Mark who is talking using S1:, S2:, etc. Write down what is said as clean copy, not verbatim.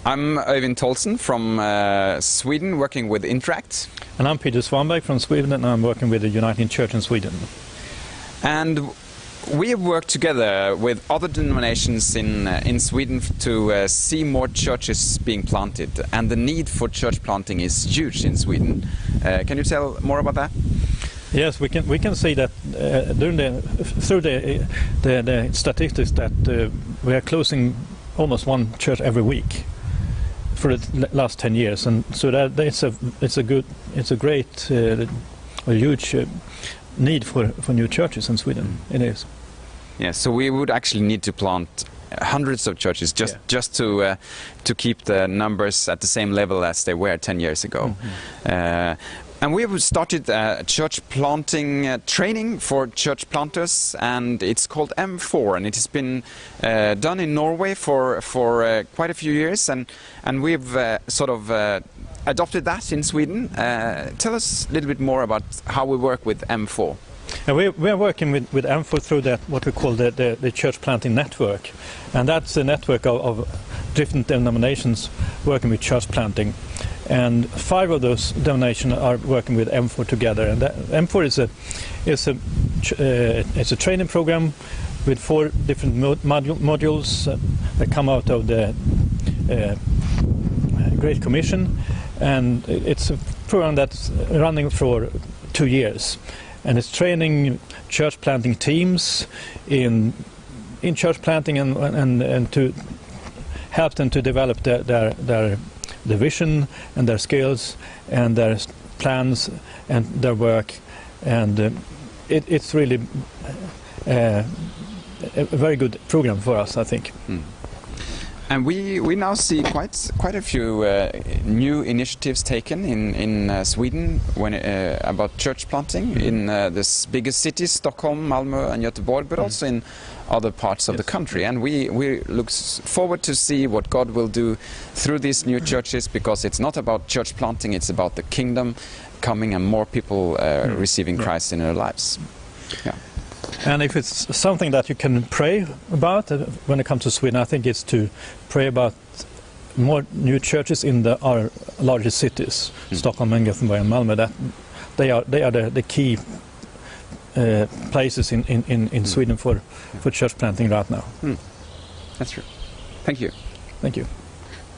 S1: I'm Yvind Tholvsen from Sweden, working with Interact.
S2: And I'm Peter Svanberg from Sweden, and I'm working with the Uniting Church in Sweden.
S1: And we have worked together with other denominations in Sweden to see more churches being planted. And the need for church planting is huge in Sweden. Can you tell more about that?
S2: Yes, we can see that through the statistics that we are closing almost one church every week for the last 10 years, and so that it's a great a huge need for new churches in Sweden. It is.
S1: Yeah, so we would actually need to plant hundreds of churches just to keep the numbers at the same level as they were 10 years ago. And we have started church planting training for church planters, and it's called M4, and it has been done in Norway for quite a few years, and we've sort of adopted that in Sweden. Tell us a little bit more about how we work with M4.
S2: We are working with M4 through what we call the church planting network, and that's a network of different denominations working with church planting. And 5 of those denominations are working with M4 together. And M4 is a training program with 4 different modules that come out of the Great Commission. And it's a program that's running for 2 years. And it's training church planting teams in church planting and to help them to develop their vision and their skills and their plans and their work, and it's really a very good program for us, I think.
S1: And we now see quite a few new initiatives taken in Sweden about church planting in the biggest cities, Stockholm, Malmö and Göteborg, but also in other parts of the country. And we look forward to see what God will do through these new churches, because it's not about church planting, it's about the kingdom coming and more people receiving Christ in their lives. Yeah.
S2: And if it's something that you can pray about when it comes to Sweden, I think it's to pray about more new churches in our largest cities, Stockholm and Gothenburg and Malmö. That they are the key places in Sweden for church planting right now.
S1: That's true. Thank you.
S2: Thank you.